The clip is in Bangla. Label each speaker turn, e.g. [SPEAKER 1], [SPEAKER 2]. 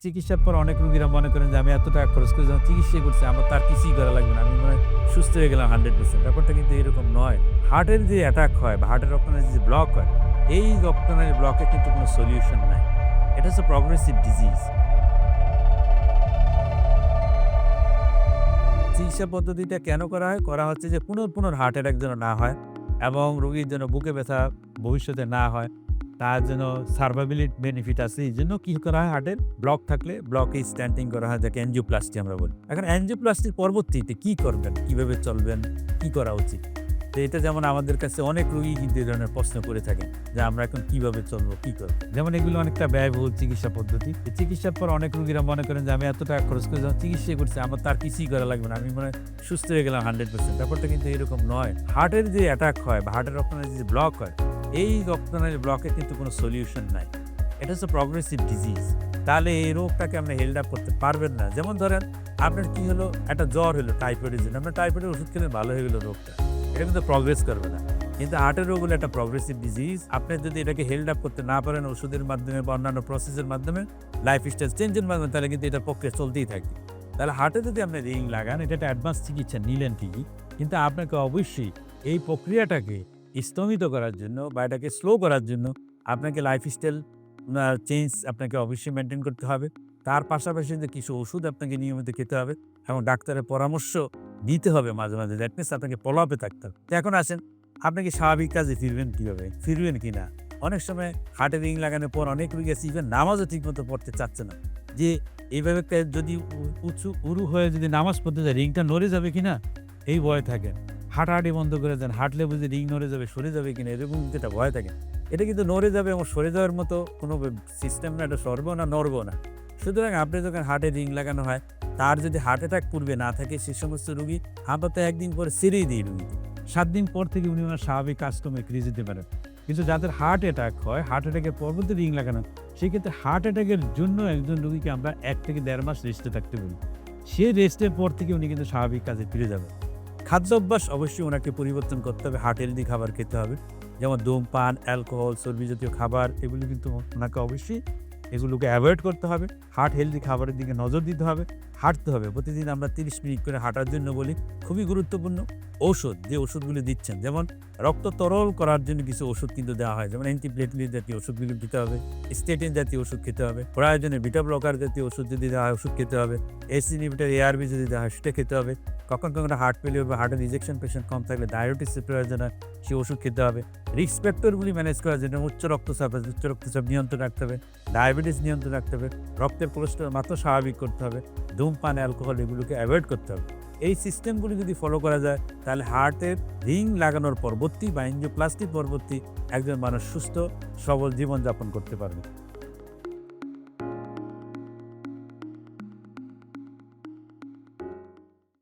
[SPEAKER 1] চিকিৎসার পর অনেক রোগীরা মনে করেন যে আমি এত টাকা খরচ করে যখন চিকিৎসা করছি আমার তার কিছুই করা লাগবে না। আমি মনে হয় সুস্থ হয়ে গেলাম 100%। ব্যাপারটা কিন্তু এরকম নয়। হার্টের যে অ্যাটাক হয় বা হার্টের রক্তনালী যে ব্লক হয়, এই রক্তনালী ব্লকে কিন্তু কোনো সলিউশন নাই। এটা হচ্ছে প্রগ্রেসিভ ডিজিজ। চিকিৎসা পদ্ধতিটা কেন করা হয়? করা হচ্ছে যে পুনঃ হার্ট অ্যাটাক যেন না হয় এবং রোগীর যেন বুকে ব্যথা ভবিষ্যতে না হয়। তার যেন সার্ভাইভাবিলিটি বেনিফিট আছে। এইজন্য কি করা হয় হার্টের ব্লক থাকলে ব্লকে স্ট্যান্টিং করা হয় যাকে এনজিওপ্লাস্টি আমরা বলি। এখন এনজিওপ্লাস্টির পরবর্তীতে কি করবেন? কিভাবে চলবেন? কি করা উচিত? তো এটা যেমন আমাদের কাছে অনেক রোগী কিন্তু এ ধরনের প্রশ্ন করে থাকেন যে আমরা এখন কিভাবে চলবো, কি করব? যেমন এগুলো অনেকটা ব্যয়বহুল চিকিৎসা পদ্ধতি। এই চিকিৎসার পর অনেক রোগীরা মনে করেন যে আমি এত টাকা খরচ করে যখন চিকিৎসা করছি আমার তার কিছুই করা লাগবে না। আমি মনে হয় সুস্থ হয়ে গেলাম 100%। ব্যাপারটা কিন্তু এরকম নয়। হার্টের যে অ্যাটাক হয় বা হার্টের রক্তনালী যে ব্লক হয়, এই রক্তনালীর ব্লকের কিন্তু কোনো সলিউশন নাই। এটা হচ্ছে প্রগ্রেসিভ ডিজিজ। তাহলে এই রোগটাকে আপনি হেল্ড আপ করতে পারবেন না। যেমন ধরেন আপনার কি হলো? একটা জ্বর হলো টাইফয়েডের জন্য। আপনার টাইফয়েডের ওষুধ খেলে ভালো হয়ে গেল রোগটা। এটা কিন্তু প্রগ্রেস করবে না। কিন্তু হার্টের রোগ হলো একটা প্রগ্রেসিভ ডিজিজ। আপনি যদি এটাকে হেল্ড আপ করতে না পারেন ওষুধের মাধ্যমে বা অন্যান্য প্রসেসের মাধ্যমে, লাইফস্টাইল চেঞ্জের মাধ্যমে, তাহলে কিন্তু এটার প্রক্রিয়া চলতেই থাকবে। তাহলে হার্টে যদি আপনি রিং লাগান, এটা একটা অ্যাডভান্স চিকিৎসা নিলেন ঠিকই। কিন্তু আপনাকে অবশ্যই এই প্রক্রিয়াটাকে স্থগিত করার জন্য বা এটাকে স্লো করার জন্য আপনাকে লাইফস্টাইল চেঞ্জ আপনাকে অবশ্যই মেইনটেইন করতে হবে। তার পাশাপাশি যে কিছু ওষুধ আপনাকে নিয়মিত খেতে হবে এবং ডাক্তারের পরামর্শ নিতে হবে মাঝে। দ্যাট মিনস আপনাকে ফলো আপে থাকতে হবে। তো এখন আসেন, আপনি কি স্বাভাবিক কাজে ফিরবেন কিভাবে? ফিরবেন কিনা? অনেক সময় হার্টে রিং লাগানোর পর অনেক রোগী আছে ইভেন নামাজও ঠিকমতো পড়তে চাচ্ছে না। যে এইভাবে যদি উরু হয়ে যদি নামাজ পড়তে যায় রিংটা নড়ে যাবে কিনা? এই ভয় থাকে। হাঁটাহাঁটি বন্ধ করে দেন। হাঁটলে বুঝি রিং নড়ে যাবে, সরে যাবে কিনা? এরকম কিন্তু একটা ভয় থাকে। এটা কিন্তু নড়ে যাবে এবং সরে যাওয়ার মতো কোনো সিস্টেম না, এটা সরবেও না, নড়বেও না। সুতরাং আপনি যখন হার্টে রিং লাগানো হয়, তার যদি হার্ট অ্যাটাক পূর্বে না থাকে সে সমস্ত রোগী আপাতত ১ দিন পরে ছেড়েই দেই রোগীকে। ৭ দিন পর থেকে উনি ওনার স্বাভাবিক কাজকর্মে ফিরে যেতে পারেন। কিন্তু যাদের হার্ট অ্যাটাক হয়, হার্ট অ্যাটাকের পরবর্তী রিং লাগানো, সেক্ষেত্রে হার্ট অ্যাটাকের জন্য একজন রোগীকে আমরা ১ থেকে ১.৫ মাস রেস্টে থাকতে বলি। সে রেস্টের পর থেকে উনি কিন্তু স্বাভাবিক কাজে ফিরে যাবেন। খাদ্যাভ্যাস অবশ্যই ওনাকে পরিবর্তন করতে হবে। হার্ট হেলদি খাবার খেতে হবে। যেমন ধূমপান, অ্যালকোহল, চর্বি জাতীয় খাবার এগুলো কিন্তু ওনাকে অবশ্যই এগুলোকে এভয়েড করতে হবে। হার্ট হেলদি খাবারের দিকে নজর দিতে হবে। হাঁটতে হবে। প্রতিদিন আমরা ৩০ মিনিট করে হাঁটার জন্য বলি। খুবই গুরুত্বপূর্ণ। ঔষধ, যে ওষুধগুলো দিচ্ছেন যেমন রক্ত তরল করার জন্য কিছু ওষুধ কিন্তু দেওয়া হয়। যেমন অ্যান্টিপ্লেটলেট জাতীয় ওষুধগুলো দিতে হবে। স্টেটিন জাতীয় ওষুধ খেতে হবে। প্রয়োজনে বিটা ব্লকার জাতীয় ওষুধ যদি দেওয়া হয় ওষুধ খেতে হবে। এসি ইনহিবিটর, এআরবি যদি দেওয়া হয় সেটা খেতে হবে। কখনো হার্ট ফেলিওর বা হার্টের রিজেকশন পেশেন্ট কম থাকলে ডায়াবেটিসের প্রয়োজন হয়, সে ওষুধ খেতে হবে। রিস্ক ফ্যাক্টরগুলি ম্যানেজ করার জন্য উচ্চ রক্তচাপ আছে, উচ্চ রক্তচাপ নিয়ন্ত্রণ রাখতে হবে। ডায়াবেটিস নিয়ন্ত্রণ রাখতে হবে। রক্তের কোলেস্টেরল মাত্রা স্বাভাবিক করতে হবে। ধূমপান, অ্যালকোহল এগুলোকে এভয়েড করতে হবে। এই সিস্টেমগুলি যদি ফলো করা যায় তাহলে হার্টের রিং লাগানোর পরবর্তী বা এনজিওপ্লাস্টি পরবর্তী একজন মানুষ সুস্থ সবল জীবনযাপন করতে পারবে।